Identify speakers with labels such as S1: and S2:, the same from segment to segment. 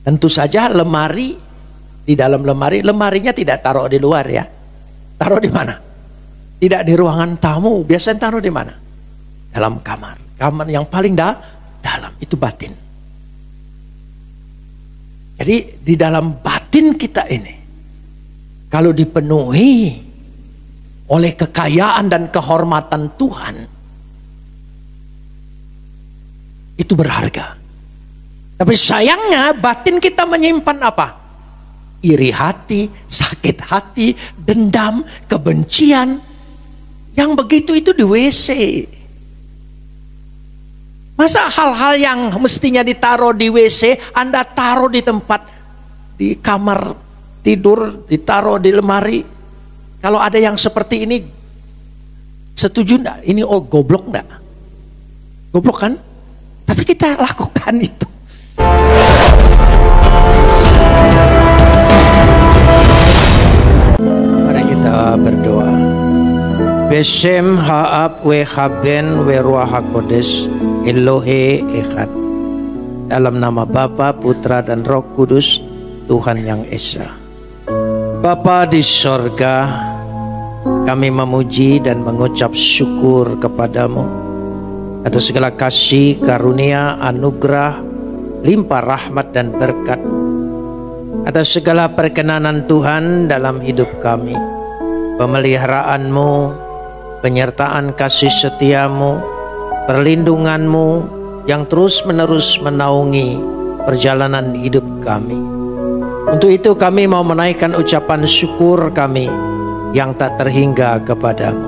S1: Tentu saja lemari, di dalam lemarinya tidak taruh di luar ya. Taruh di mana? Tidak di ruangan tamu. Biasanya taruh di mana? Dalam kamar. Kamar yang paling dalam, itu batin. Jadi di dalam batin kita ini, kalau dipenuhi oleh kekayaan dan kehormatan Tuhan, itu berharga. Tapi sayangnya batin kita menyimpan apa? Iri hati, sakit hati, dendam, kebencian. Yang begitu itu di WC. Masa hal-hal yang mestinya ditaruh di WC, Anda taruh di tempat, di kamar tidur, ditaruh di lemari. Kalau ada yang seperti ini, setuju enggak? Ini goblok enggak? Goblok kan? Tapi kita lakukan itu. Mari kita berdoa. Besem ha'ab we haben we ruah hakodes Elohe Echad. Dalam nama Bapa, Putra dan Roh Kudus, Tuhan yang Esa. Bapa di sorga, kami memuji dan mengucap syukur kepadamu atas segala kasih, karunia, anugerah, limpah rahmat dan berkat, atas segala perkenanan Tuhan dalam hidup kami, pemeliharaanmu, penyertaan kasih setiamu, perlindunganmu yang terus-menerus menaungi perjalanan hidup kami. Untuk itu kami mau menaikkan ucapan syukur kami yang tak terhingga kepadamu.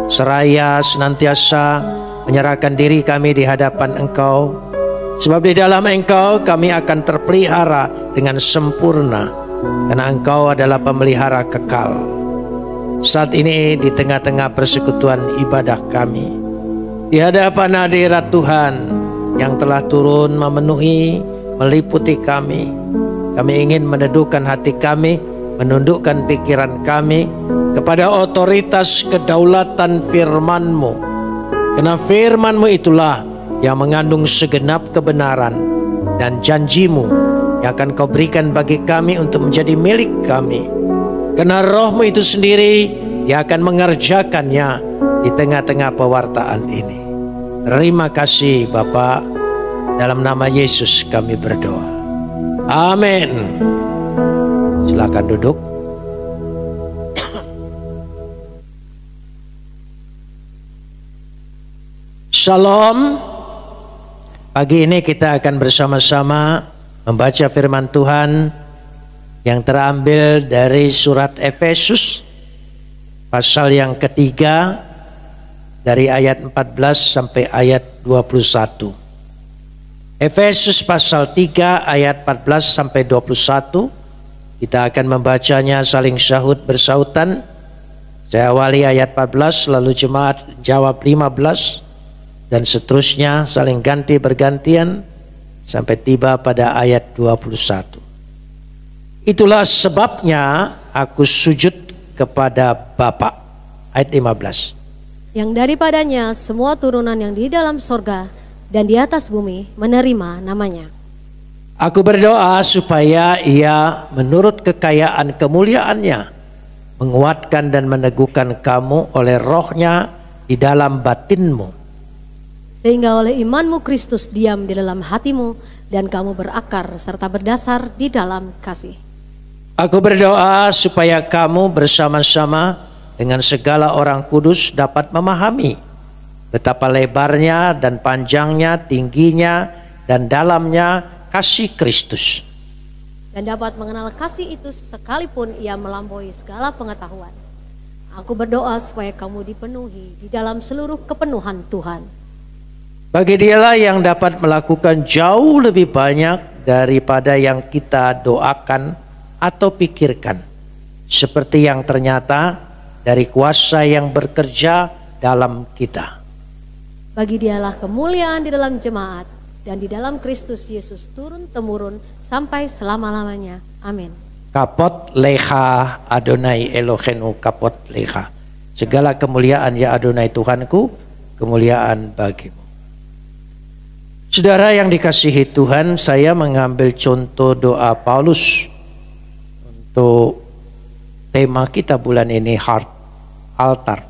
S1: Seraya senantiasa menyerahkan diri kami di hadapan Engkau, sebab di dalam Engkau kami akan terpelihara dengan sempurna, karena Engkau adalah pemelihara kekal. Saat ini di tengah-tengah persekutuan ibadah kami, di hadapan hadirat Tuhan yang telah turun memenuhi, meliputi kami ingin meneduhkan hati kami, menundukkan pikiran kami kepada otoritas kedaulatan firman-Mu. Karena firman-Mu itulah yang mengandung segenap kebenaran dan janji-Mu yang akan Kau berikan bagi kami untuk menjadi milik kami. Karena Roh-Mu itu sendiri yang akan mengerjakannya di tengah-tengah pewartaan ini. Terima kasih Bapa, dalam nama Yesus kami berdoa. Amin. Silakan duduk. Shalom. Pagi ini kita akan bersama-sama membaca firman Tuhan yang terambil dari surat Efesus pasal yang ketiga dari ayat 14 sampai ayat 21. Efesus pasal 3 ayat 14 sampai 21. Kita akan membacanya saling syahud bersautan. Saya awali ayat 14, lalu jemaat jawab 15, dan seterusnya saling ganti bergantian sampai tiba pada ayat 21. Itulah sebabnya aku sujud kepada Bapa. Ayat 15.
S2: Yang daripadanya semua turunan yang di dalam sorga dan di atas bumi menerima namanya.
S1: Aku berdoa supaya Ia menurut kekayaan kemuliaannya menguatkan dan meneguhkan kamu oleh Roh-Nya di dalam batinmu,
S2: sehingga oleh imanmu Kristus diam di dalam hatimu dan kamu berakar serta berdasar di dalam kasih.
S1: Aku berdoa supaya kamu bersama-sama dengan segala orang kudus dapat memahami betapa lebarnya dan panjangnya, tingginya dan dalamnya kasih Kristus,
S2: dan dapat mengenal kasih itu sekalipun ia melampaui segala pengetahuan. Aku berdoa supaya kamu dipenuhi di dalam seluruh kepenuhan Tuhan.
S1: Bagi Dialah yang dapat melakukan jauh lebih banyak daripada yang kita doakan atau pikirkan, seperti yang ternyata dari kuasa yang bekerja dalam kita.
S2: Bagi Dialah kemuliaan di dalam jemaat dan di dalam Kristus Yesus turun-temurun sampai selama-lamanya. Amin.
S1: Kapot leha Adonai Elohenu, kapot leha. Segala kemuliaan ya Adonai Tuhanku, kemuliaan bagimu. Saudara yang dikasihi Tuhan, saya mengambil contoh doa Paulus untuk tema kita bulan ini, Heart Altar.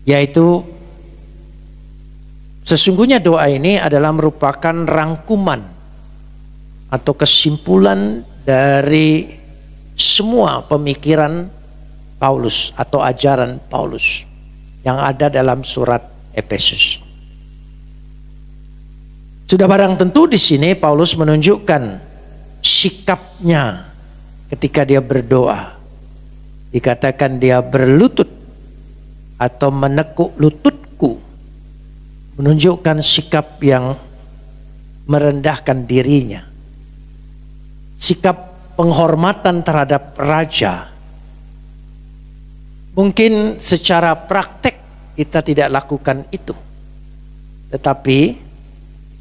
S1: Yaitu sesungguhnya doa ini adalah merupakan rangkuman atau kesimpulan dari semua pemikiran Paulus atau ajaran Paulus yang ada dalam surat Efesus. Sudah barang tentu di sini Paulus menunjukkan sikapnya ketika dia berdoa. Dikatakan dia berlutut atau menekuk lututku, menunjukkan sikap yang merendahkan dirinya. Sikap penghormatan terhadap raja. Mungkin secara praktek kita tidak lakukan itu. Tetapi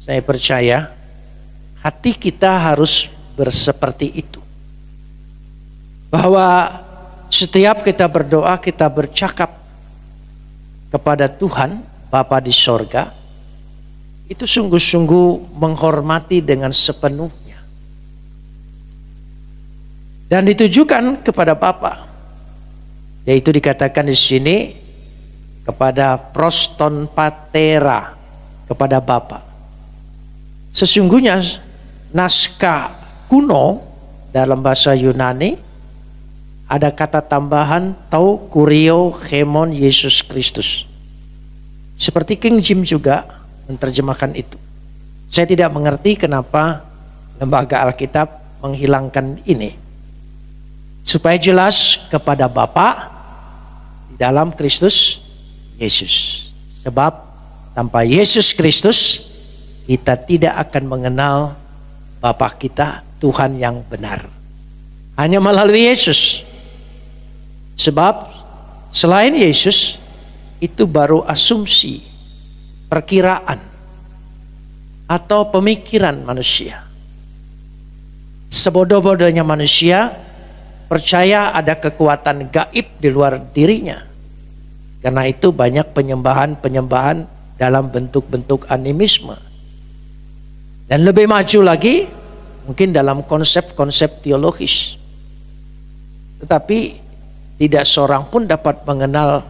S1: saya percaya hati kita harus berseperti itu. Bahwa setiap kita berdoa, kita bercakap kepada Tuhan Bapa di sorga, itu sungguh-sungguh menghormati dengan sepenuhnya. Dan ditujukan kepada Bapa. Yaitu dikatakan di sini kepada proston patera, kepada Bapa. Sesungguhnya naskah kuno dalam bahasa Yunani ada kata tambahan tau kurio hemon Yesus Kristus. Seperti King James juga menerjemahkan itu. Saya tidak mengerti kenapa lembaga Alkitab menghilangkan ini. Supaya jelas kepada Bapa di dalam Kristus Yesus. Sebab tanpa Yesus Kristus kita tidak akan mengenal Bapa kita, Tuhan yang benar. Hanya melalui Yesus. Sebab selain Yesus itu baru asumsi, perkiraan atau pemikiran manusia. Sebodoh-bodohnya manusia percaya ada kekuatan gaib di luar dirinya. Karena itu banyak penyembahan-penyembahan dalam bentuk-bentuk animisme. Dan lebih maju lagi, mungkin dalam konsep-konsep teologis. Tetapi tidak seorang pun dapat mengenal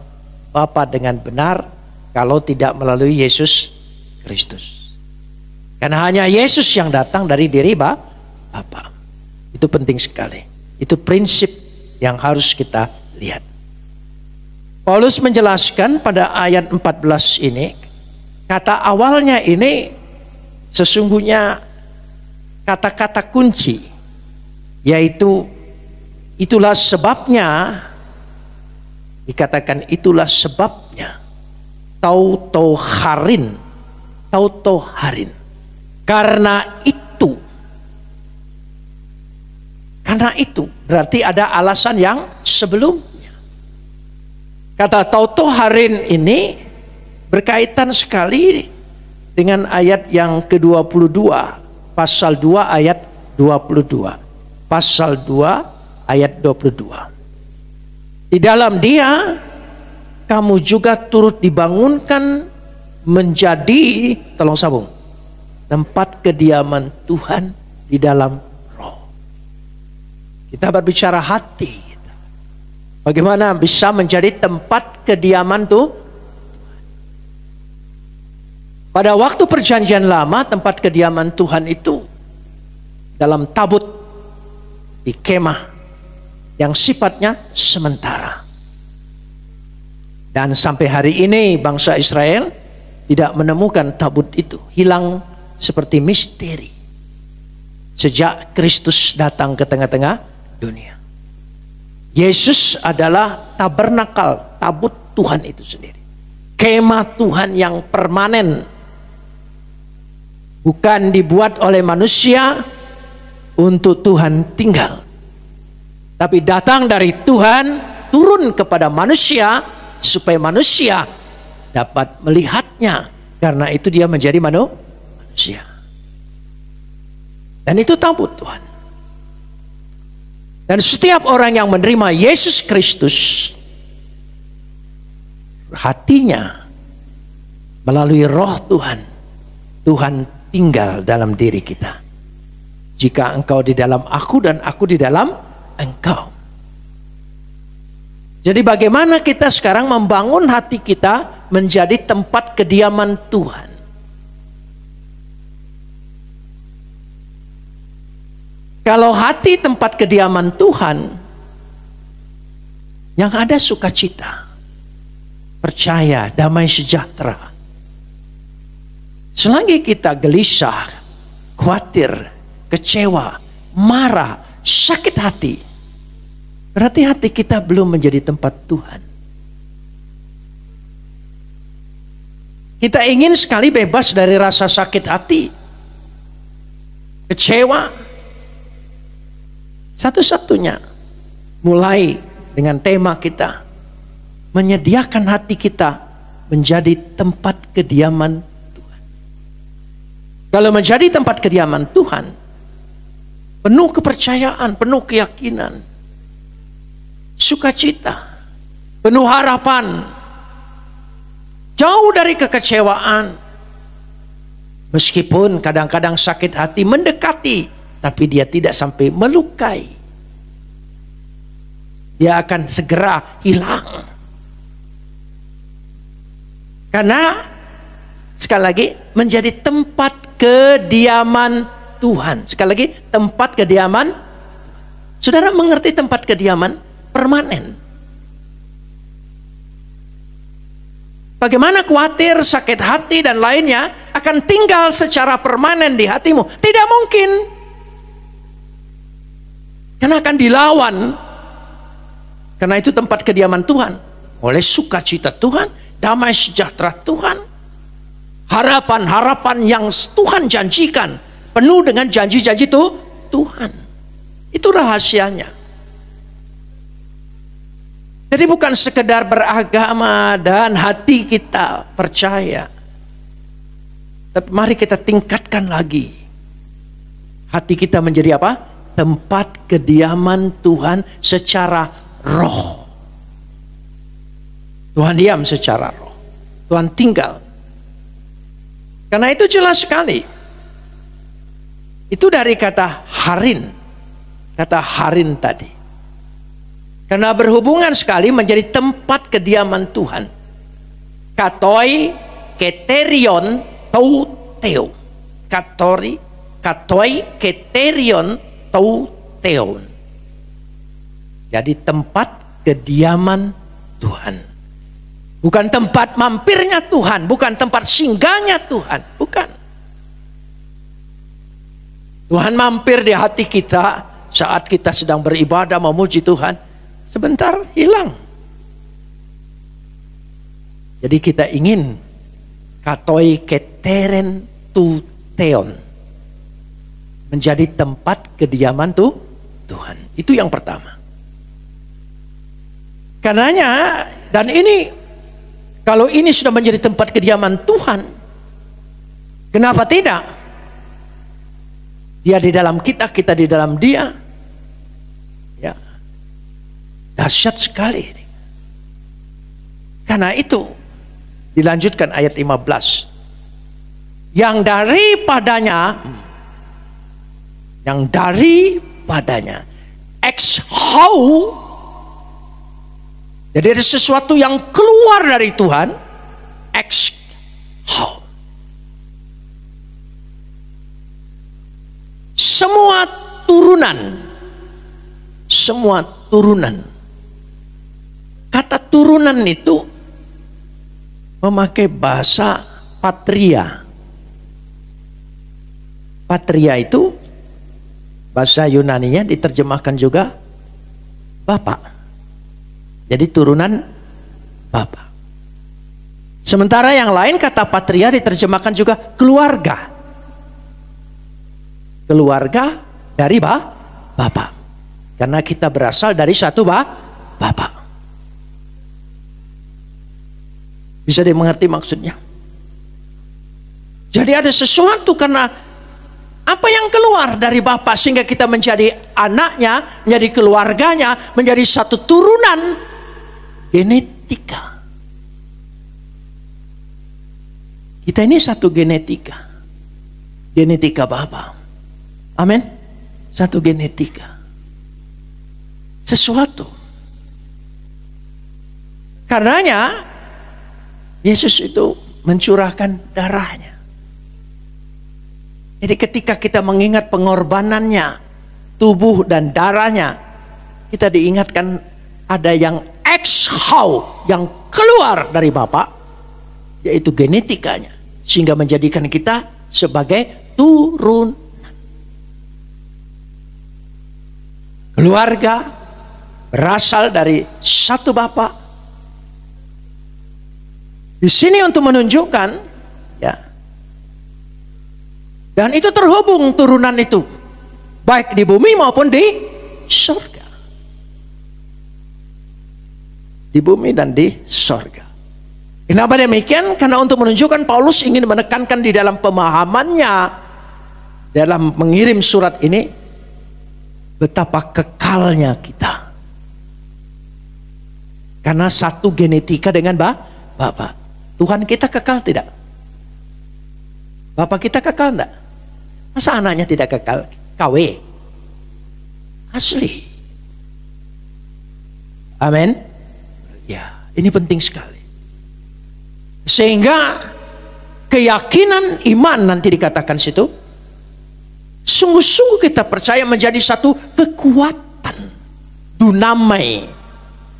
S1: Bapa dengan benar kalau tidak melalui Yesus Kristus. Karena hanya Yesus yang datang dari diri Bapa. Itu penting sekali. Itu prinsip yang harus kita lihat. Paulus menjelaskan pada ayat 14 ini, kata awalnya ini sesungguhnya kata-kata kunci, yaitu itulah sebabnya, dikatakan itulah sebabnya, tautoharin, karena itu berarti ada alasan yang sebelumnya. Kata tautoharin ini berkaitan sekali dengan ayat yang ke-22, pasal 2 ayat 22. Pasal 2 ayat 22. Di dalam Dia kamu juga turut dibangunkan menjadi, tolong sambung, tempat kediaman Tuhan di dalam roh. Kita berbicara hati kita. Bagaimana bisa menjadi tempat kediaman tuh? Pada waktu perjanjian lama, tempat kediaman Tuhan itu dalam tabut di kemah yang sifatnya sementara. Dan sampai hari ini bangsa Israel tidak menemukan tabut itu, hilang seperti misteri sejak Kristus datang ke tengah-tengah dunia. Yesus adalah tabernakal, tabut Tuhan itu sendiri, kemah Tuhan yang permanen, bukan dibuat oleh manusia untuk Tuhan tinggal, tapi datang dari Tuhan turun kepada manusia supaya manusia dapat melihatnya. Karena itu dia menjadi manusia. Dan itu tabut Tuhan. Dan setiap orang yang menerima Yesus Kristus, hatinya melalui roh Tuhan Tuhan tinggal dalam diri kita. Jika engkau di dalam aku dan aku di dalam engkau. Jadi bagaimana kita sekarang membangun hati kita menjadi tempat kediaman Tuhan. Kalau hati tempat kediaman Tuhan, yang ada sukacita, percaya, damai sejahtera. Selagi kita gelisah, khawatir, kecewa, marah, sakit hati, berarti hati kita belum menjadi tempat Tuhan. Kita ingin sekali bebas dari rasa sakit hati, kecewa. Satu-satunya mulai dengan tema kita, menyediakan hati kita menjadi tempat kediaman Tuhan. Kalau menjadi tempat kediaman Tuhan, penuh kepercayaan, penuh keyakinan, sukacita, penuh harapan, jauh dari kekecewaan. Meskipun kadang-kadang sakit hati mendekati, tapi dia tidak sampai melukai. Dia akan segera hilang. Karena sekali lagi menjadi tempat kediaman Tuhan. Sekali lagi tempat kediaman. Saudara mengerti tempat kediaman permanen. Bagaimana khawatir, sakit hati dan lainnya akan tinggal secara permanen di hatimu? Tidak mungkin. Karena akan dilawan. Karena itu tempat kediaman Tuhan. Oleh sukacita Tuhan, damai sejahtera Tuhan, harapan-harapan yang Tuhan janjikan, penuh dengan janji-janji itu Tuhan. Itu rahasianya. Jadi bukan sekedar beragama dan hati kita percaya. Tapi mari kita tingkatkan lagi. Hati kita menjadi apa? Tempat kediaman Tuhan secara roh. Tuhan diam secara roh. Tuhan tinggal. Karena itu jelas sekali. Itu dari kata harin. Kata harin tadi. Karena berhubungan sekali menjadi tempat kediaman Tuhan. Katoi, keterion, tau, Katoi, keterion, tau. Jadi tempat kediaman Tuhan. Bukan tempat mampirnya Tuhan, bukan tempat singgahnya Tuhan, bukan. Tuhan mampir di hati kita saat kita sedang beribadah memuji Tuhan, sebentar hilang. Jadi kita ingin katoi keteren tu teon, menjadi tempat kediaman Tuhan. Itu yang pertama. Karenanya, dan ini, kalau ini sudah menjadi tempat kediaman Tuhan, kenapa tidak? Dia di dalam kita, kita di dalam dia. Ya, dahsyat sekali. Karena itu, dilanjutkan ayat 15. Yang daripadanya, ex-how, jadi ada sesuatu yang keluar dari Tuhan, ex-how. Semua turunan. Kata turunan itu memakai bahasa patria. Patria itu bahasa Yunaninya diterjemahkan juga bapak. Jadi turunan bapak. Sementara yang lain kata patria diterjemahkan juga keluarga. Keluarga dari bapak. Karena kita berasal dari satu bapak. Bisa dimengerti maksudnya? Jadi ada sesuatu karena apa yang keluar dari Bapa sehingga kita menjadi anaknya, menjadi keluarganya, menjadi satu turunan genetika. Kita ini satu genetika. genetika Bapa. Amin. Satu genetika. Sesuatu. Karenanya Yesus itu mencurahkan darahnya. Jadi ketika kita mengingat pengorbanannya, tubuh dan darahnya, kita diingatkan ada yang exhau, yang keluar dari Bapa, yaitu genetikanya, sehingga menjadikan kita sebagai turunan. Keluarga berasal dari satu Bapa. Di sini untuk menunjukkan, ya, dan itu terhubung turunan itu, baik di bumi maupun di surga. Di bumi dan di surga. Kenapa demikian? Karena untuk menunjukkan Paulus ingin menekankan di dalam pemahamannya dalam mengirim surat ini betapa kekalnya kita. Karena satu genetika dengan Bapa. Tuhan kita kekal tidak? Bapak kita kekal tidak? Masa anaknya tidak kekal? KW. Asli. Amin. Ya, ini penting sekali. Sehingga keyakinan iman nanti dikatakan situ, sungguh-sungguh kita percaya menjadi satu kekuatan dunamai.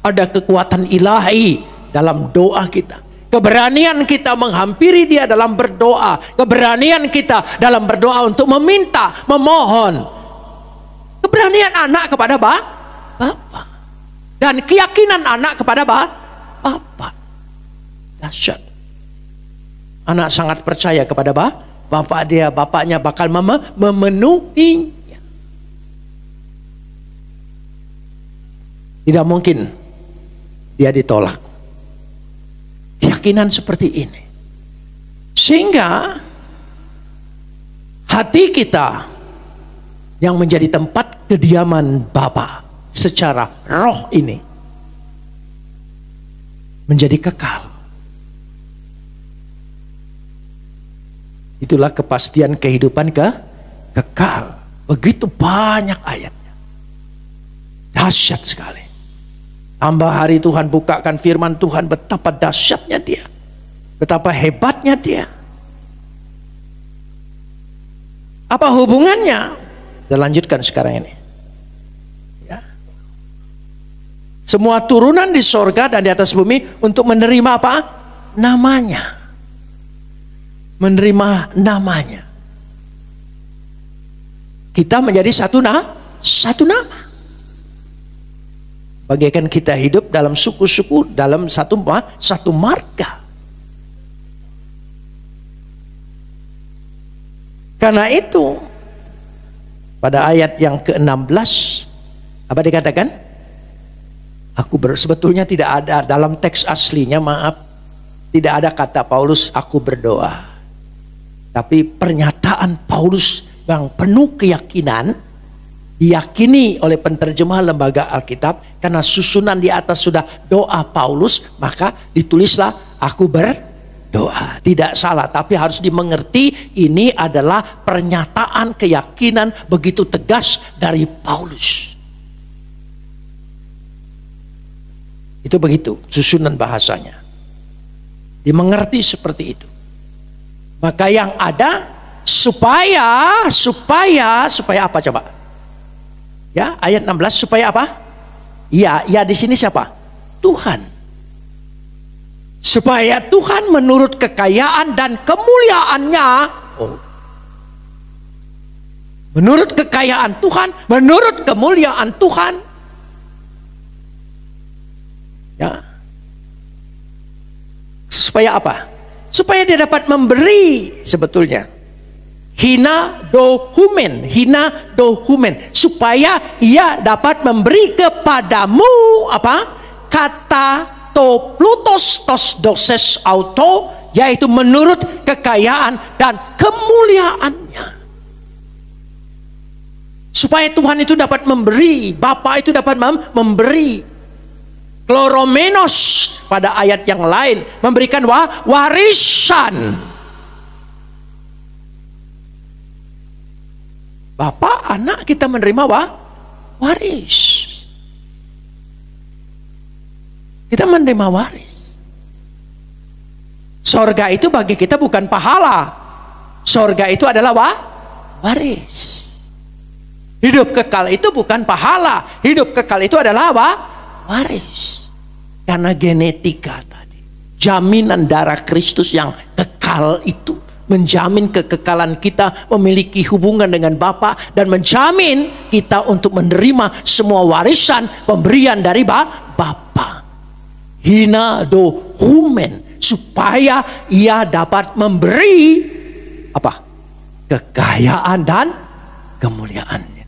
S1: Ada kekuatan ilahi dalam doa kita. Keberanian kita menghampiri Dia dalam berdoa. Keberanian kita dalam berdoa untuk meminta, memohon. Keberanian anak kepada Bapa. Dan keyakinan anak kepada Bapa. Dahsyat. Anak sangat percaya kepada Bapa dia. Bapaknya bakal memenuhinya. Tidak mungkin dia ditolak. Keyakinan seperti ini. Sehingga hati kita yang menjadi tempat kediaman Bapa secara roh ini menjadi kekal. Itulah kepastian kehidupan kekal. Begitu banyak ayatnya. Dahsyat sekali. Tambah hari Tuhan bukakan firman Tuhan, betapa dahsyatnya Dia. Betapa hebatnya Dia. Apa hubungannya? Kita lanjutkan sekarang ini. Ya. Semua turunan di sorga dan di atas bumi untuk menerima apa? Namanya. Menerima namanya. Kita menjadi satu nama. Bagaikan kita hidup dalam suku-suku, dalam satu marga. Karena itu, pada ayat yang ke-16, apa dikatakan? Sebetulnya tidak ada dalam teks aslinya, maaf, tidak ada kata Paulus, aku berdoa. Tapi pernyataan Paulus yang penuh keyakinan, diyakini oleh penterjemah lembaga Alkitab, karena susunan di atas sudah doa Paulus, maka ditulislah aku berdoa. Tidak salah, tapi harus dimengerti ini adalah pernyataan keyakinan begitu tegas dari Paulus. Itu begitu susunan bahasanya. Dimengerti seperti itu. Maka yang ada supaya apa coba? Ya, ayat 16 supaya apa? Ya di sini siapa? Tuhan. Supaya Tuhan menurut kekayaan dan kemuliaannya. Menurut kekayaan Tuhan, menurut kemuliaan Tuhan. Ya. Supaya apa? Supaya Dia dapat memberi sebetulnya. Hina dohumen, supaya Ia dapat memberi kepadamu apa? Kata to plutos tos doses auto, yaitu menurut kekayaan dan kemuliaannya. Supaya Tuhan itu dapat memberi, Bapa itu dapat memberi. Kloromenos pada ayat yang lain memberikan warisan. Bapa, anak, kita menerima waris. Kita menerima waris. Sorga itu bagi kita bukan pahala. Sorga itu adalah waris. Hidup kekal itu bukan pahala. Hidup kekal itu adalah waris. Karena genetika tadi. Jaminan darah Kristus yang kekal itu menjamin kekekalan kita memiliki hubungan dengan Bapa dan menjamin kita untuk menerima semua warisan pemberian dari Bapa. Hina do humen, supaya ia dapat memberi apa? Kekayaan dan kemuliaannya.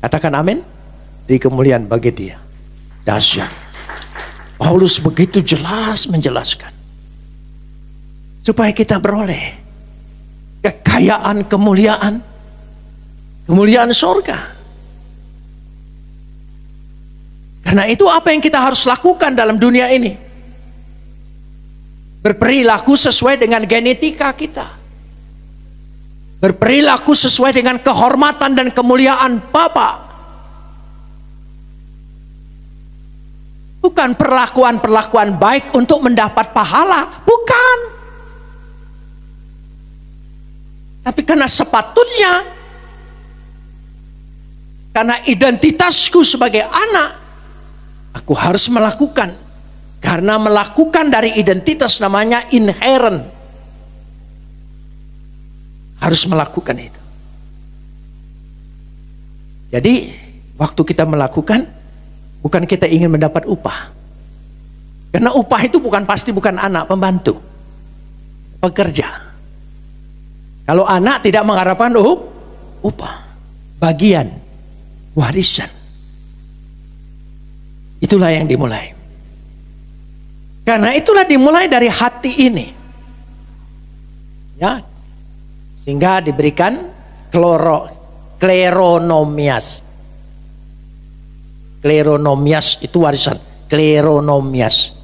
S1: Katakan amin. Di kemuliaan bagi dia. Dahsyat. Paulus begitu jelas menjelaskan supaya kita beroleh kekayaan, kemuliaan surga. Karena itu apa yang kita harus lakukan dalam dunia ini? Berperilaku sesuai dengan genetika kita. Berperilaku sesuai dengan kehormatan dan kemuliaan Bapa. Bukan perlakuan-perlakuan baik untuk mendapat pahala, bukan. Tapi karena sepatutnya, karena identitasku sebagai anak, aku harus melakukan. Karena melakukan dari identitas namanya inherent. Harus melakukan itu. Jadi waktu kita melakukan, bukan kita ingin mendapat upah. Karena upah itu pasti bukan anak, pembantu, pekerja. Kalau anak tidak mengharapkan upah, bagian, warisan. Itulah yang dimulai. Karena itulah dimulai dari hati ini. Ya. Sehingga diberikan kleronomias. Kleronomias itu warisan. Kleronomias.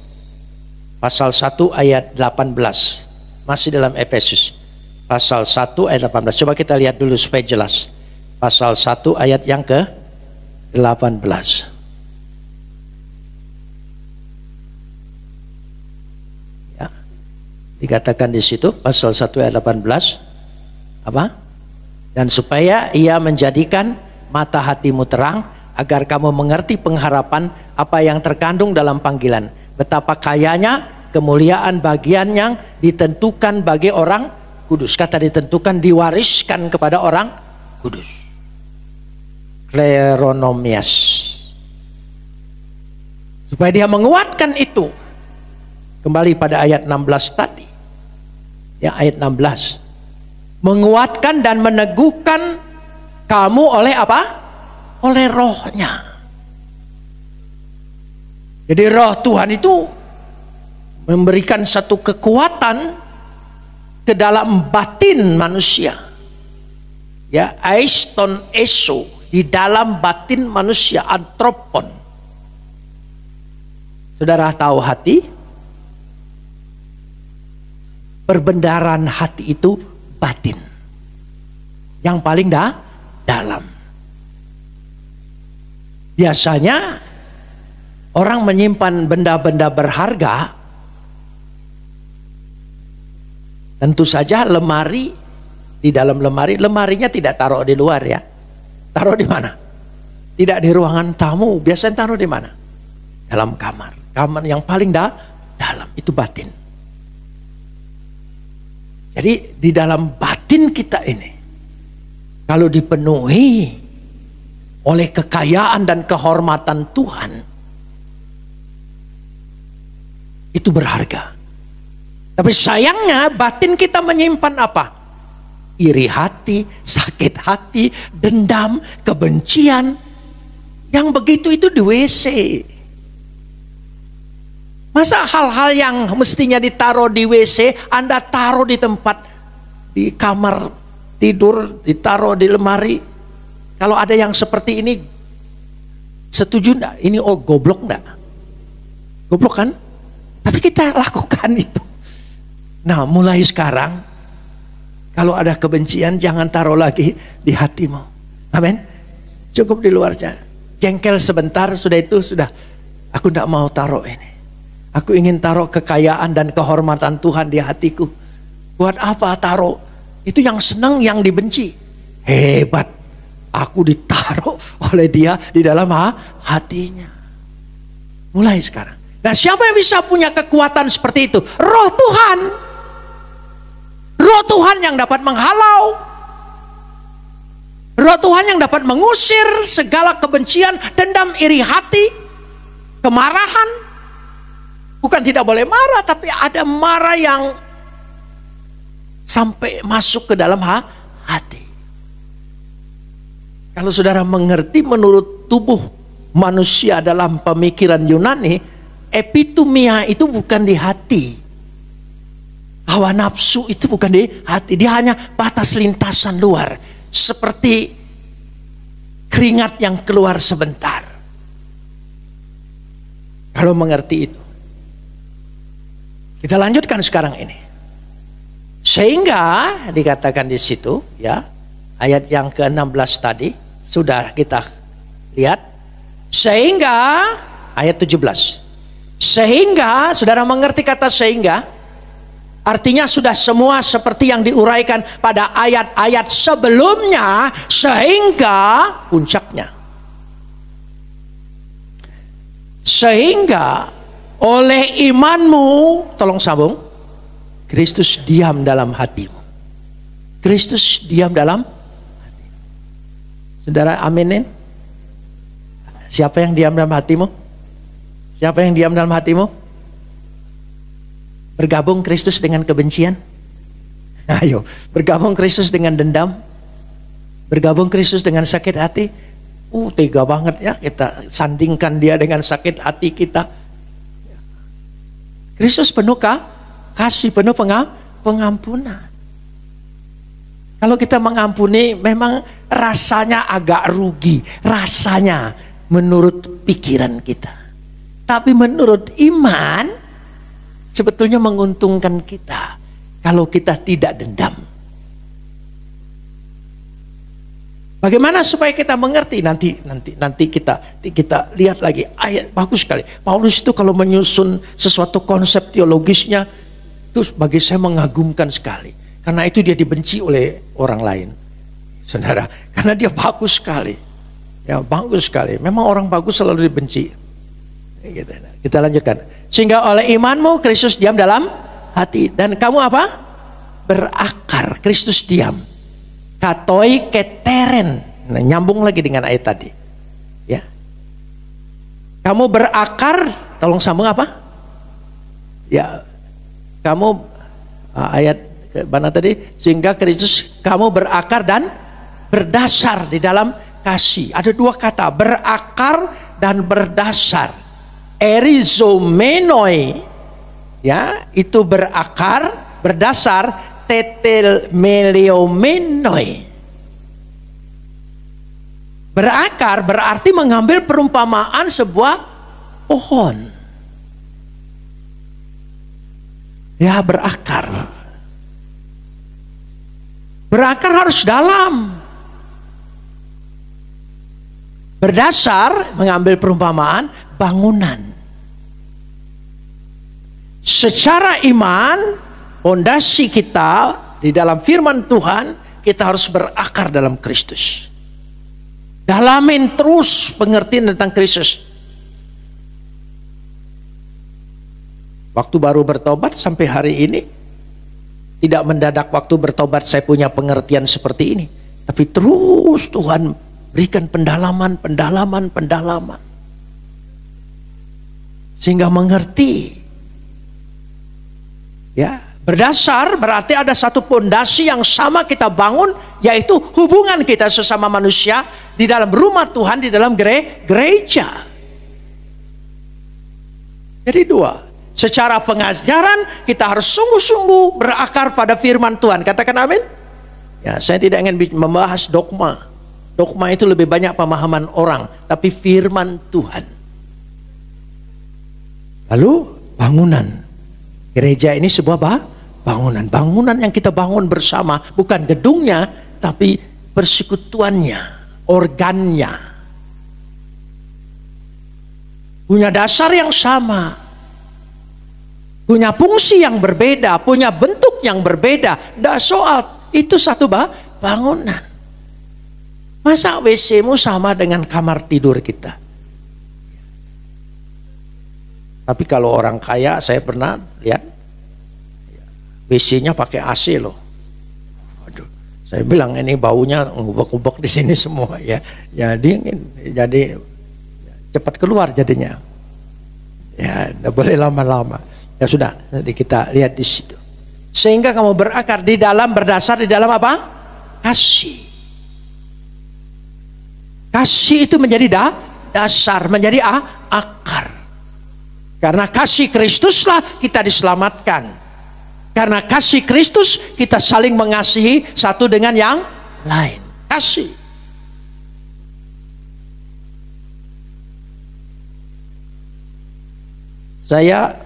S1: Pasal 1 ayat 18. Masih dalam Efesus. Pasal 1 ayat 18. Coba kita lihat dulu supaya jelas. Pasal 1 ayat yang ke-18. Ya. Dikatakan di situ pasal 1 ayat 18. Apa? Dan supaya ia menjadikan mata hatimu terang, agar kamu mengerti pengharapan apa yang terkandung dalam panggilan, betapa kayanya kemuliaan bagian yang ditentukan bagi orang kudus. Kata ditentukan, diwariskan kepada orang kudus. Kleronomias. Supaya dia menguatkan itu. Kembali pada ayat 16 tadi. Ya, ayat 16. Menguatkan dan meneguhkan kamu oleh apa? Oleh rohnya. Jadi roh Tuhan itu memberikan satu kekuatan ke dalam batin manusia. Ya, aiston eso, di dalam batin manusia, antropon. Saudara tahu hati? Perbendaharaan hati itu batin. Yang paling dalam. Biasanya orang menyimpan benda-benda berharga. Tentu saja lemari, di dalam lemari, lemarinya tidak taruh di luar ya. Taruh di mana? Tidak di ruangan tamu. Biasanya taruh di mana? Dalam kamar. Kamar yang paling dalam, itu batin. Jadi di dalam batin kita ini, kalau dipenuhi oleh kekayaan dan kehormatan Tuhan, itu berharga. Tapi sayangnya batin kita menyimpan apa? Iri hati, sakit hati, dendam, kebencian. Yang begitu itu di WC. Masa hal-hal yang mestinya ditaruh di WC, Anda taruh di tempat, di kamar tidur, ditaruh di lemari. Kalau ada yang seperti ini, setuju enggak? Ini goblok enggak? Goblok kan? Tapi kita lakukan itu. Nah, mulai sekarang, kalau ada kebencian jangan taruh lagi di hatimu. Amin. Cukup di luarnya. Jengkel sebentar, sudah itu sudah. Aku tidak mau taruh ini. Aku ingin taruh kekayaan dan kehormatan Tuhan di hatiku. Buat apa taruh? Itu yang senang, yang dibenci. Hebat. Aku ditaruh oleh dia di dalam hatinya. Mulai sekarang. Nah, siapa yang bisa punya kekuatan seperti itu? Roh Tuhan. Roh Tuhan yang dapat menghalau. Roh Tuhan yang dapat mengusir segala kebencian, dendam, iri hati, kemarahan. Bukan tidak boleh marah, tapi ada marah yang sampai masuk ke dalam hati. Kalau saudara mengerti menurut tubuh manusia dalam pemikiran Yunani, epitumia itu bukan di hati. Hawa nafsu itu bukan di hati. Dia hanya batas lintasan luar. Seperti keringat yang keluar sebentar. Kalau mengerti itu. Kita lanjutkan sekarang ini. Sehingga dikatakan di situ, ya, ayat yang ke-16 tadi sudah kita lihat. Sehingga ayat 17. Sehingga, saudara mengerti kata sehingga? Artinya sudah semua seperti yang diuraikan pada ayat-ayat sebelumnya, sehingga puncaknya. Sehingga oleh imanmu, tolong sambung, Kristus diam dalam hatimu. Kristus diam dalam hatimu. Saudara aminin? Siapa yang diam dalam hatimu? Siapa yang diam dalam hatimu? Bergabung Kristus dengan kebencian? Ayo, bergabung Kristus dengan dendam? Bergabung Kristus dengan sakit hati? Tega banget ya kita sandingkan dia dengan sakit hati kita. Kristus penuh kasih, penuh pengampunan. Kalau kita mengampuni memang rasanya agak rugi, rasanya menurut pikiran kita. Tapi menurut iman sebetulnya menguntungkan kita kalau kita tidak dendam. Bagaimana supaya kita mengerti? Nanti kita lihat lagi ayat bagus sekali. Paulus itu kalau menyusun sesuatu konsep teologisnya itu bagi saya mengagumkan sekali. Karena itu dia dibenci oleh orang lain. Saudara, karena dia bagus sekali. Ya, bagus sekali. Memang orang bagus selalu dibenci. Kita lanjutkan. Sehingga oleh imanmu Kristus diam dalam hati. Dan kamu apa? Berakar. Kristus diam. Katoi keteren. Nah, nyambung lagi dengan ayat tadi. Ya. Kamu berakar. Tolong sambung apa? Ya. Kamu ayat mana tadi? Sehingga Kristus kamu berakar dan berdasar di dalam kasih. Ada dua kata, berakar dan berdasar. Erizomenoi, ya, itu berakar, berdasar. Tetelmeliomenoi. Berakar berarti mengambil perumpamaan sebuah pohon. Ya, berakar. Berakar harus dalam. Berdasar mengambil perumpamaan bangunan. Secara iman, fondasi kita di dalam firman Tuhan, kita harus berakar dalam Kristus. Dalamin terus pengertian tentang Kristus. Waktu baru bertobat sampai hari ini, tidak mendadak waktu bertobat saya punya pengertian seperti ini. Tapi terus Tuhan berikan pendalaman. Sehingga mengerti. Ya, berdasar berarti ada satu pondasi yang sama kita bangun, yaitu hubungan kita sesama manusia di dalam rumah Tuhan, di dalam gereja. Jadi dua, secara pengajaran kita harus sungguh-sungguh berakar pada firman Tuhan. Katakan amin. Ya, saya tidak ingin membahas dogma. Dogma itu lebih banyak pemahaman orang, tapi firman Tuhan. Lalu bangunan. Gereja ini sebuah bangunan. Bangunan yang kita bangun bersama, bukan gedungnya, tapi persekutuannya. organnya, punya dasar yang sama, punya fungsi yang berbeda, punya bentuk yang berbeda. Tidak soal, itu satu bangunan. Masa WC-mu sama dengan kamar tidur kita? Tapi kalau orang kaya, saya pernah lihat WC-nya pakai AC loh. Waduh, saya bilang ini baunya ngubek-ngubek di sini semua ya. Jadi cepat keluar jadinya. Ya, tidak boleh lama-lama. Ya sudah, jadi kita lihat di situ. Sehingga kamu berakar di dalam, berdasar di dalam apa? Kasih. Kasih itu menjadi dasar, menjadi akar. Karena kasih Kristuslah kita diselamatkan. Karena kasih Kristus kita saling mengasihi satu dengan yang lain. Kasih. Saya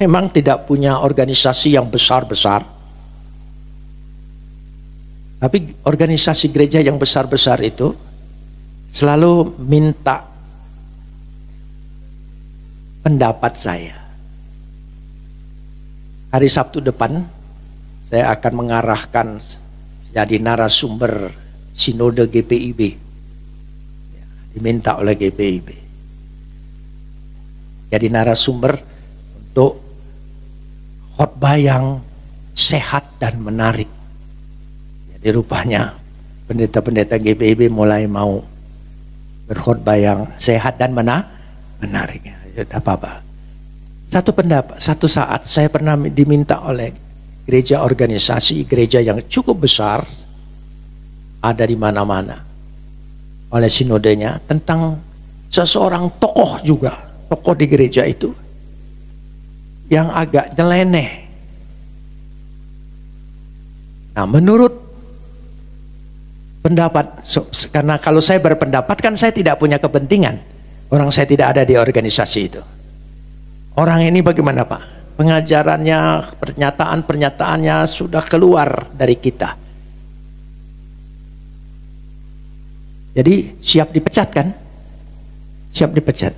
S1: memang tidak punya organisasi yang besar-besar. Tapi organisasi gereja yang besar-besar itu selalu minta pendapat saya. Hari Sabtu depan saya akan mengarahkan jadi narasumber sinode GPIB. Diminta oleh GPIB. Jadi narasumber untuk khotbah yang sehat dan menarik. Jadi rupanya pendeta-pendeta GPIB mulai mau berkhotbah yang sehat dan menarik. Tidak apa-apa. Satu saat saya pernah diminta oleh gereja organisasi, gereja yang cukup besar, ada di mana-mana, oleh sinodenya, tentang seseorang tokoh juga, tokoh di gereja itu, yang agak nyeleneh. Nah, menurut pendapat, karena kalau saya berpendapat kan saya tidak punya kepentingan, orang saya tidak ada di organisasi itu. Orang ini bagaimana Pak? Pengajarannya, pernyataan-pernyataannya sudah keluar dari kita. Jadi siap dipecat kan? Siap dipecat.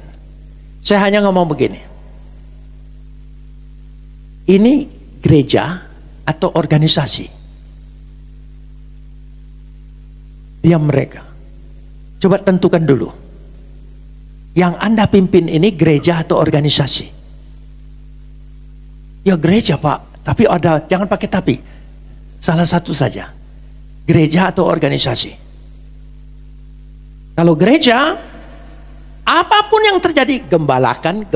S1: Saya hanya ngomong begini. Ini gereja atau organisasi? Diam mereka. Coba tentukan dulu. Yang Anda pimpin ini gereja atau organisasi? Ya gereja Pak, tapi ada, jangan pakai tapi. Salah satu saja. Gereja atau organisasi? Kalau gereja, apapun yang terjadi, gembalakan.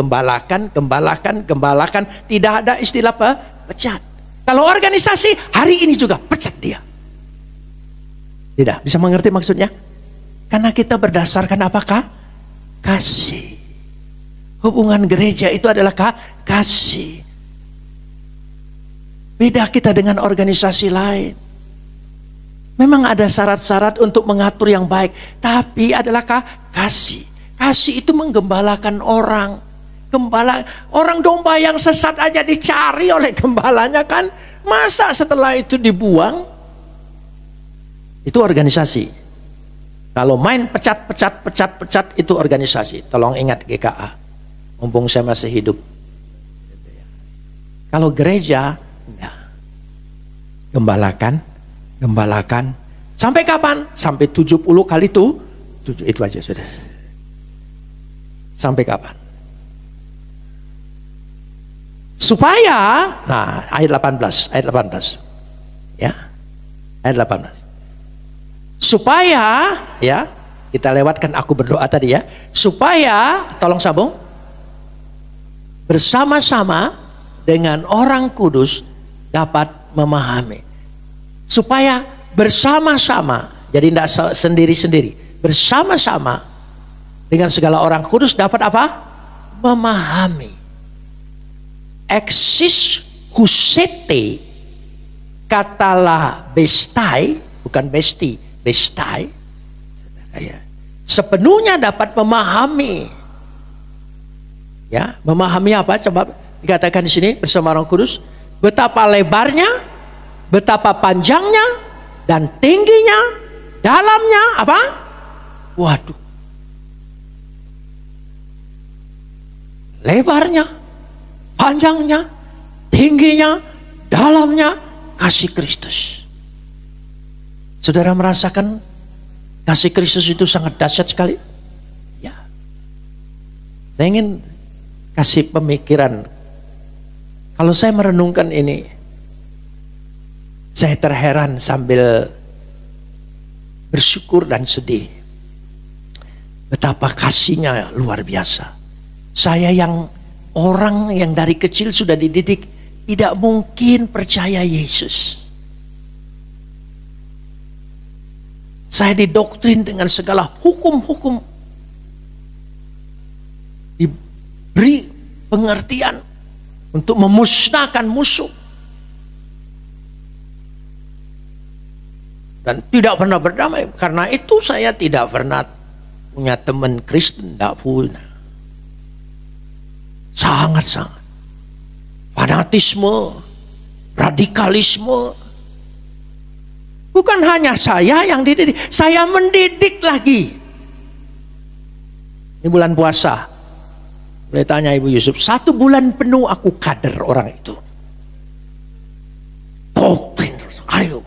S1: Tidak ada istilah pecat. Kalau organisasi, hari ini juga pecat dia. Tidak, bisa mengerti maksudnya? Karena kita berdasarkan apakah? Kasih. Hubungan gereja itu adalah kasih. Beda kita dengan organisasi lain. Memang ada syarat-syarat untuk mengatur yang baik, tapi adalah kasih. Kasih itu menggembalakan orang. Orang domba yang sesat aja dicari oleh gembalanya kan. Masa setelah itu dibuang? Itu organisasi. Kalau main pecat itu organisasi. Tolong ingat GKA. Mumpung saya masih hidup. Kalau gereja, enggak. Gembalakan. Sampai kapan? Sampai 70 kali itu aja sudah. Sampai kapan? Supaya, nah ayat 18. Ya. Ayat 18. Supaya, ya, kita lewatkan aku berdoa tadi ya. Supaya, tolong sambung. Bersama-sama dengan orang kudus dapat memahami. Supaya bersama-sama, jadi tidak sendiri-sendiri. Bersama-sama dengan segala orang kudus dapat apa? Memahami. Eksis husete katalah bestai, bukan besti, bestai. Sepenuhnya dapat memahami. Ya, memahami apa? Coba dikatakan di sini bersama Roh Kudus. Betapa lebarnya, betapa panjangnya dan tingginya dalamnya apa? Waduh. Lebarnya, panjangnya, tingginya, dalamnya kasih Kristus. Saudara merasakan kasih Kristus itu sangat dahsyat sekali? Ya. Saya ingin kasih pemikiran. Kalau saya merenungkan ini, saya terheran sambil bersyukur dan sedih. Betapa kasihnya luar biasa. Saya yang orang yang dari kecil sudah dididik tidak mungkin percaya Yesus. Saya didoktrin dengan segala hukum-hukum. Diberi pengertian untuk memusnahkan musuh. Dan tidak pernah berdamai. Karena itu saya tidak pernah punya teman Kristen. Tidak punya. Sangat-sangat. Fanatisme, radikalisme. Bukan hanya saya yang dididik. Saya mendidik lagi. Ini bulan puasa. Boleh tanya Ibu Yusuf. 1 bulan penuh aku kader orang itu. Doktrin terus. Ayo.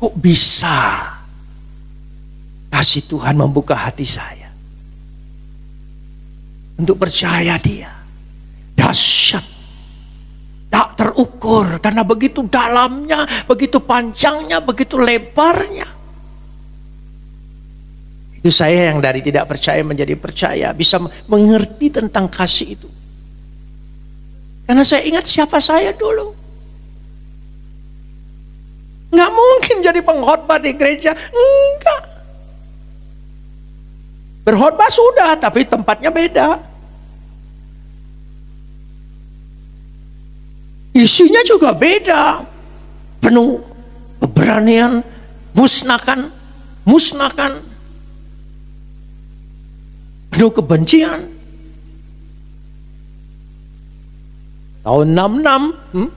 S1: Kok bisa kasih Tuhan membuka hati saya untuk percaya Dia? Dahsyat, tak terukur, karena begitu dalamnya, begitu panjangnya, begitu lebarnya. Itu saya yang dari tidak percaya menjadi percaya, bisa mengerti tentang kasih itu. Karena saya ingat siapa saya dulu. Nggak mungkin jadi pengkhotbah di gereja. Enggak. Berkhotbah sudah, tapi tempatnya beda. Isinya juga beda. Penuh keberanian, musnahkan. Penuh kebencian. Tahun 66,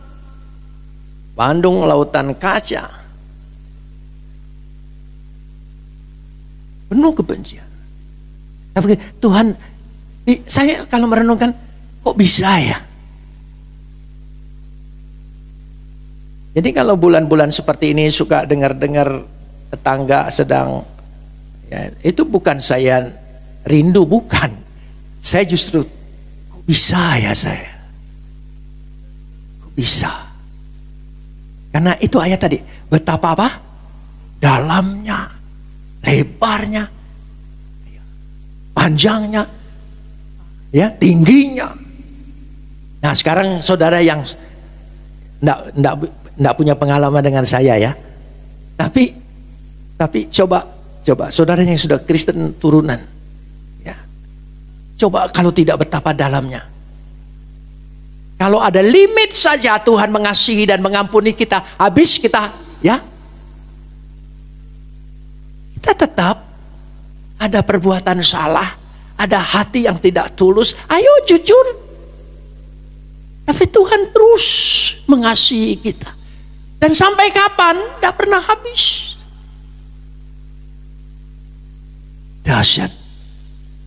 S1: Bandung Lautan Kaca. Penuh kebencian. Tapi Tuhan, saya kalau merenungkan, kok bisa ya? Jadi kalau bulan-bulan seperti ini suka dengar-dengar tetangga sedang, ya, itu bukan saya rindu, bukan. Saya justru, kok bisa ya saya? Kok bisa? Karena itu ayat tadi, betapa apa? Dalamnya, lebarnya, panjangnya, ya, tingginya. Nah sekarang saudara yang enggak punya pengalaman dengan saya ya, tapi coba saudara yang sudah Kristen turunan, ya, coba kalau tidak betapa dalamnya. Kalau ada limit saja Tuhan mengasihi dan mengampuni kita, habis kita, ya, kita tetap ada perbuatan salah, ada hati yang tidak tulus. Ayo jujur. Tapi Tuhan terus mengasihi kita. Dan sampai kapan? Tidak pernah habis. Dahsyat.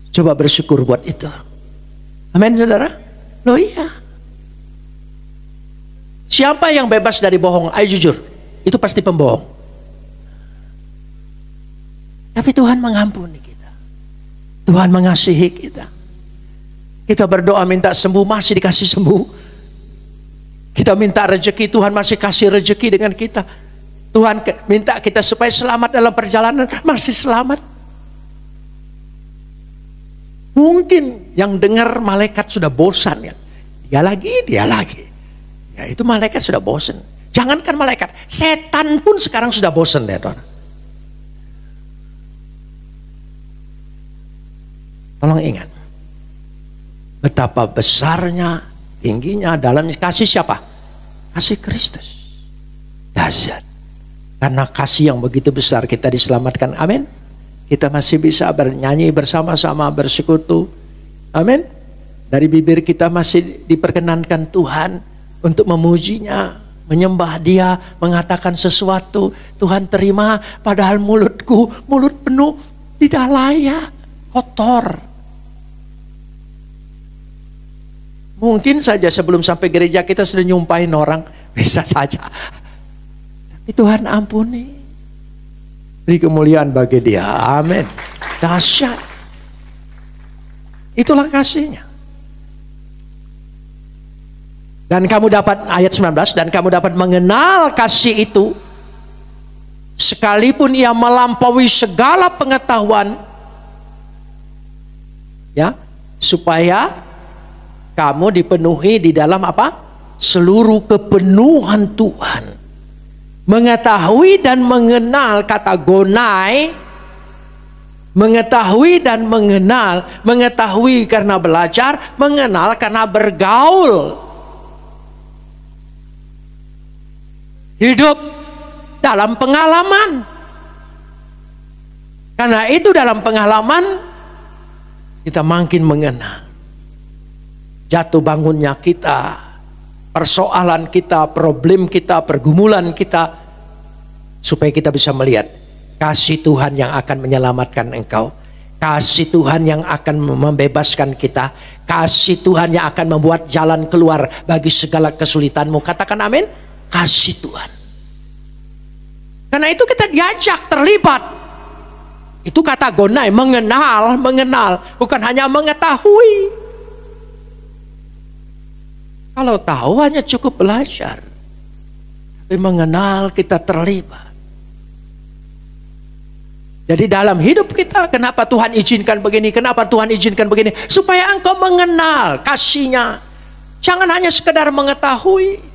S1: Coba bersyukur buat itu. Amin saudara. Loh iya. Siapa yang bebas dari bohong? Ayo jujur. Itu pasti pembohong. Tapi Tuhan mengampuni kita. Tuhan mengasihi kita. Kita berdoa minta sembuh, masih dikasih sembuh. Kita minta rezeki, Tuhan masih kasih rezeki dengan kita. Tuhan minta kita supaya selamat dalam perjalanan, masih selamat. Mungkin yang dengar malaikat sudah bosan ya. Dia lagi. Ya, itu malaikat sudah bosan. Jangankan malaikat, setan pun sekarang sudah bosan ya, Tuhan. Tolong ingat, betapa besarnya, tingginya, dalamnya kasih siapa? Kasih Kristus. Dahsyat. Karena kasih yang begitu besar kita diselamatkan. Amin. Kita masih bisa bernyanyi bersama-sama, bersekutu. Amin. Dari bibir kita masih diperkenankan Tuhan untuk memujinya, menyembah Dia, mengatakan sesuatu, Tuhan terima, padahal mulutku, mulut penuh tidak layak, kotor. Mungkin saja sebelum sampai gereja kita sudah nyumpahin orang, bisa saja. Tapi Tuhan ampuni. Beri kemuliaan bagi Dia, amin. Dahsyat. Itulah kasihnya. Dan kamu dapat, ayat 19, dan kamu dapat mengenal kasih itu sekalipun ia melampaui segala pengetahuan, ya, supaya kamu dipenuhi di dalam apa? Seluruh kepenuhan Tuhan. Mengetahui dan mengenal, kata gonai, mengetahui dan mengenal, mengetahui karena belajar, mengenal karena bergaul. Hidup dalam pengalaman. Karena itu dalam pengalaman kita makin mengenal jatuh bangunnya kita, persoalan kita, problem kita, pergumulan kita, supaya kita bisa melihat kasih Tuhan yang akan menyelamatkan engkau, kasih Tuhan yang akan membebaskan kita, kasih Tuhan yang akan membuat jalan keluar bagi segala kesulitanmu. Katakan amin. Kasih Tuhan. Karena itu kita diajak terlibat. Itu kata gonai, mengenal, bukan hanya mengetahui. Kalau tahu hanya cukup belajar. Tapi mengenal kita terlibat. Jadi dalam hidup kita, kenapa Tuhan izinkan begini, kenapa Tuhan izinkan begini, supaya engkau mengenal kasih-Nya. Jangan hanya sekedar mengetahui.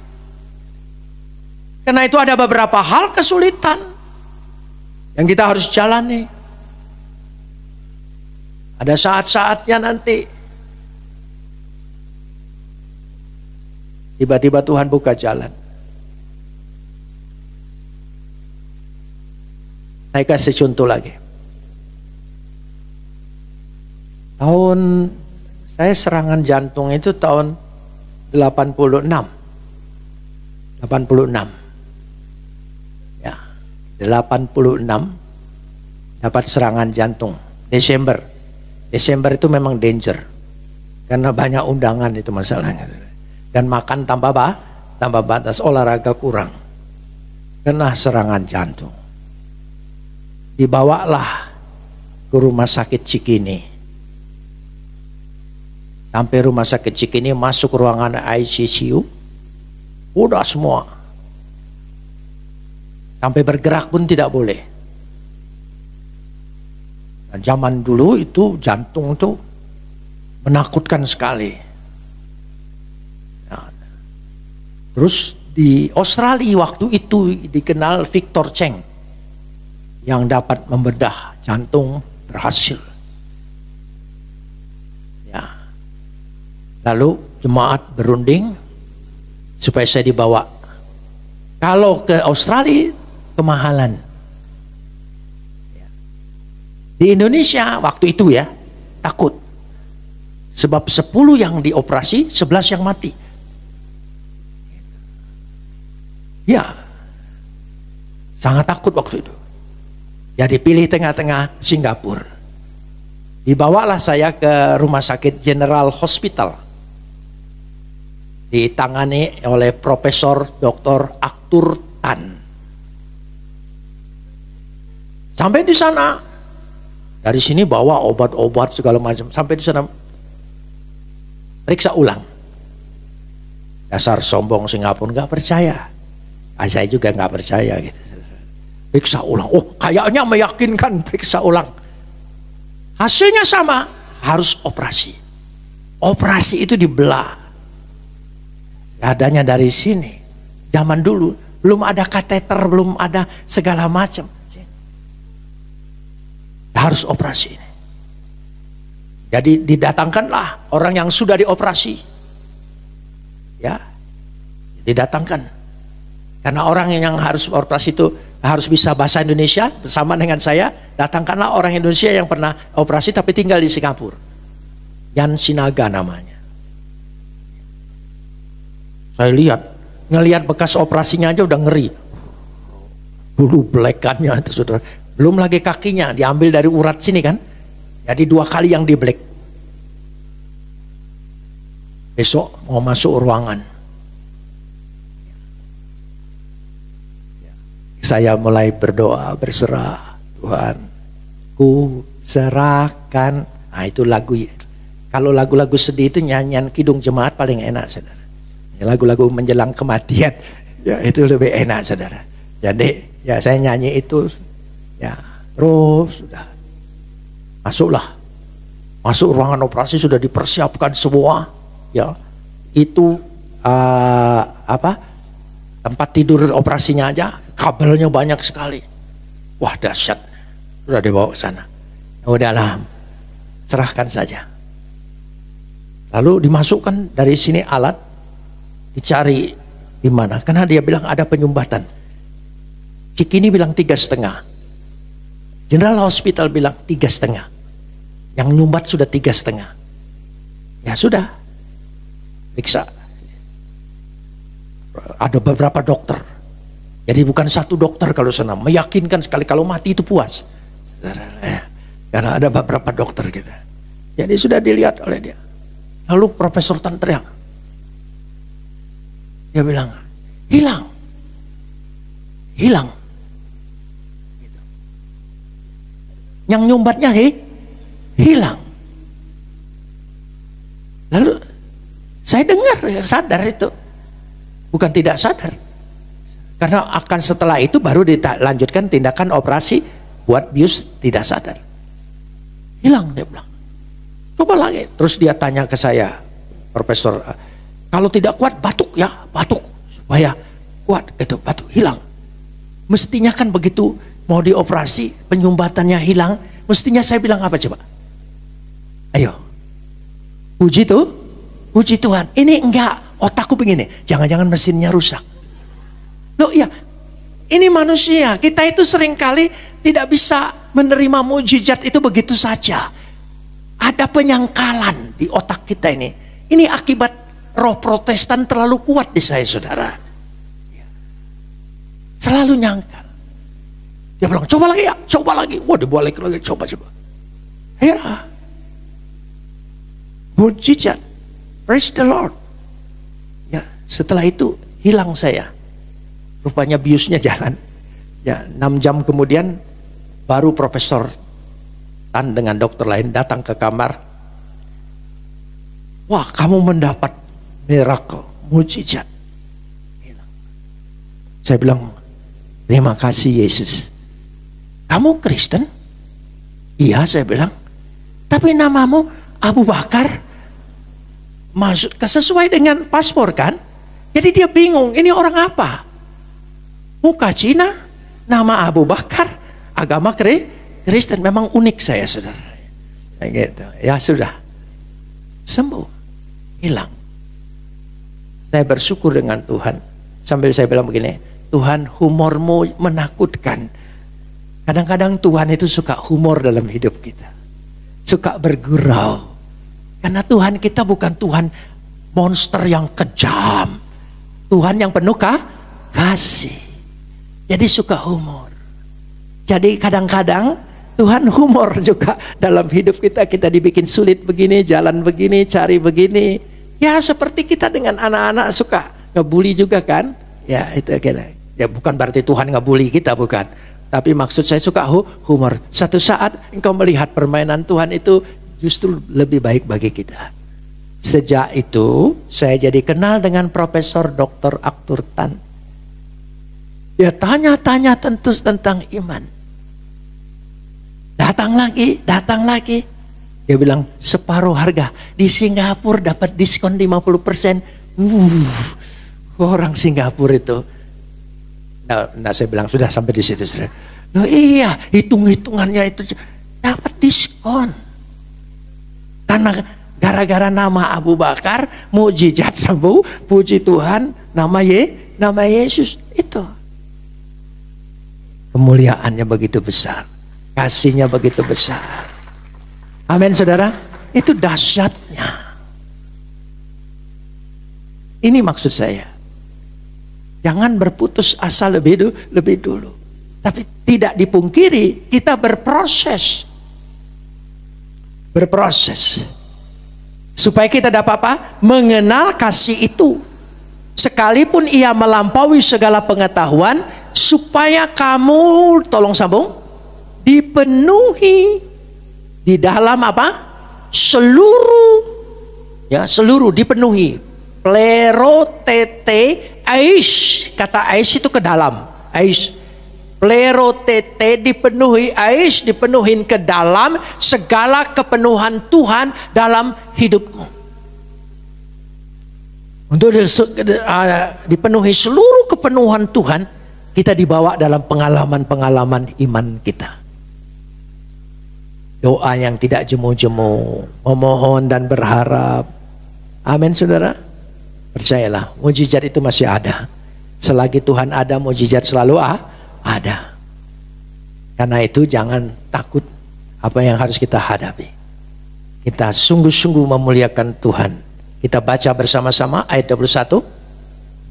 S1: Karena itu ada beberapa hal kesulitan yang kita harus jalani. Ada saat-saatnya nanti tiba-tiba Tuhan buka jalan. Saya kasih contoh lagi. Saya serangan jantung itu tahun 86. 86 dapat serangan jantung. Desember itu memang danger karena banyak undangan, itu masalahnya. Dan makan tambah batas, olahraga kurang, kena serangan jantung. Dibawalah ke rumah sakit Cikini. Sampai rumah sakit Cikini, masuk ruangan ICU, udah semua. Sampai bergerak pun tidak boleh. Nah, zaman dulu itu jantung itu menakutkan sekali. Nah, terus di Australia waktu itu dikenal Victor Cheng yang dapat membedah jantung, berhasil. Ya. Lalu jemaat berunding supaya saya dibawa. Kalau ke Australia kemahalan. Di Indonesia waktu itu ya takut. Sebab 10 yang dioperasi, 11 yang mati. Ya, sangat takut waktu itu. Jadi pilih tengah-tengah Singapura. Dibawalah saya ke rumah sakit General Hospital. Ditangani oleh Profesor Dr. Arthur Tan. Sampai di sana, dari sini bawa obat-obat segala macam. Sampai di sana, periksa ulang. Dasar sombong Singapura, nggak percaya. Saya juga nggak percaya gitu. Periksa ulang. Oh, kayaknya meyakinkan, periksa ulang. Hasilnya sama, harus operasi. Operasi itu dibelah. Adanya dari sini. Zaman dulu belum ada kateter, belum ada segala macam. Harus operasi ini. Jadi didatangkanlah orang yang sudah dioperasi. Ya. Didatangkan. Karena orang yang harus operasi itu harus bisa bahasa Indonesia bersama dengan saya. Datangkanlah orang Indonesia yang pernah operasi tapi tinggal di Singapura. Yan Sinaga namanya. Saya lihat ngelihat bekas operasinya aja udah ngeri. Dulu blekannya itu saudara. Belum lagi kakinya diambil dari urat sini kan. Jadi 2 kali yang diblek. Besok mau masuk ruangan. Saya mulai berdoa, berserah. Tuhan, ku serahkan. Nah itu lagu. Kalau lagu-lagu sedih itu nyanyian kidung jemaat paling enak saudara. Lagu-lagu menjelang kematian. Ya itu lebih enak saudara. Jadi ya saya nyanyi itu. Ya terus sudah. Masuk ruangan operasi sudah dipersiapkan semua. Ya itu tempat tidur operasinya aja kabelnya banyak sekali. Wah dahsyat. Sudah dibawa ke sana. Ya udahlah, serahkan saja. Lalu dimasukkan dari sini alat, dicari di mana. Karena dia bilang ada penyumbatan. Cikini bilang 3,5. General Hospital bilang 3,5. Yang nyumbat sudah 3,5. Ya sudah, periksa. Ada beberapa dokter. Jadi bukan satu dokter kalau sana. Meyakinkan sekali kalau mati itu puas. Karena ada beberapa dokter gitu. Jadi sudah dilihat oleh dia. Lalu Profesor Tan teriak. Dia bilang, hilang. Gitu. Yang nyumbatnya hilang. Lalu saya dengar, sadar itu. Bukan tidak sadar. Karena akan setelah itu baru dilanjutkan tindakan operasi buat bius tidak sadar. Hilang dia bilang. Coba lagi. Terus dia tanya ke saya, Profesor, kalau tidak kuat batuk ya, batuk. Supaya kuat, itu batuk, hilang. Mestinya kan begitu mau dioperasi, penyumbatannya hilang. Mestinya saya bilang apa coba? Ayo. Puji Tuhan. Ini enggak, otakku begini. Jangan-jangan mesinnya rusak. Loh ya, ini manusia. Kita itu seringkali tidak bisa menerima mujizat itu begitu saja. Ada penyangkalan di otak kita ini. Ini akibat roh Protestan terlalu kuat di saya saudara. Selalu nyangkal. Dia bilang coba lagi ya, coba lagi. Wah dibalik lagi, coba. Ya. Mujizat. Praise the Lord. Ya, setelah itu hilang saya. Rupanya biusnya jalan. Ya, 6 jam kemudian baru Profesor Tan dengan dokter lain datang ke kamar. Wah, kamu mendapat miracle, mujizat. Hilang. Saya bilang, terima kasih Yesus. Kamu Kristen? Iya, saya bilang. Tapi namamu Abu Bakar. Maksud sesuai dengan paspor kan? Jadi dia bingung, ini orang apa? Muka Cina, nama Abu Bakar, agama Kristen. Memang unik saya saudara. Gitu. Ya sudah, sembuh, hilang. Saya bersyukur dengan Tuhan. Sambil saya bilang begini, Tuhan humormu menakutkan. Kadang-kadang Tuhan itu suka humor dalam hidup kita. Suka bergurau. Karena Tuhan kita bukan Tuhan monster yang kejam. Tuhan yang penuh kasih. Jadi suka humor. Jadi kadang-kadang Tuhan humor juga dalam hidup kita. Kita dibikin sulit begini, jalan begini, cari begini. Ya seperti kita dengan anak-anak suka ngebully juga kan. Ya itu kira. Ya bukan berarti Tuhan ngebully kita, bukan. Tapi maksud saya suka humor. Satu saat engkau melihat permainan Tuhan itu justru lebih baik bagi kita. Sejak itu saya jadi kenal dengan Profesor Dr. Arthur Tan. Dia tanya-tanya tentu tentang iman. Datang lagi. Dia bilang separuh harga. Di Singapura dapat diskon 50%. Orang Singapura itu. Nah saya bilang sudah sampai di situ. Nah, iya, hitung-hitungannya itu dapat diskon. Karena gara-gara nama Abu Bakar, mujizat sembuh, puji Tuhan, nama Yesus itu. Kemuliaannya begitu besar, kasihnya begitu besar. Amin saudara, itu dahsyatnya. Ini maksud saya. Jangan berputus asa lebih dulu. Tapi tidak dipungkiri kita berproses. Supaya kita dapat apa? Mengenal kasih itu. Sekalipun ia melampaui segala pengetahuan, supaya kamu, tolong sambung, dipenuhi di dalam apa? Seluruh dipenuhi. Plerotete aish, kata aish itu ke dalam. Aish. Plerotete dipenuhi, aish dipenuhin ke dalam segala kepenuhan Tuhan dalam hidupmu. Untuk dipenuhi seluruh kepenuhan Tuhan, kita dibawa dalam pengalaman-pengalaman iman kita. Doa yang tidak jemu-jemu, memohon dan berharap. Amin, saudara. Percayalah, mujizat itu masih ada. Selagi Tuhan ada, mujizat selalu ada. Karena itu jangan takut apa yang harus kita hadapi. Kita sungguh-sungguh memuliakan Tuhan. Kita baca bersama-sama ayat 21.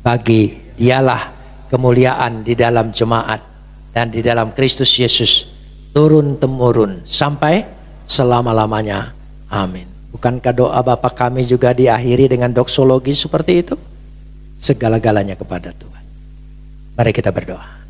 S1: Bagi dialah kemuliaan di dalam jemaat dan di dalam Kristus Yesus turun-temurun sampai selama-lamanya. Amin. Bukankah doa Bapa kami juga diakhiri dengan doksologi seperti itu? Segala-galanya kepada Tuhan. Mari kita berdoa.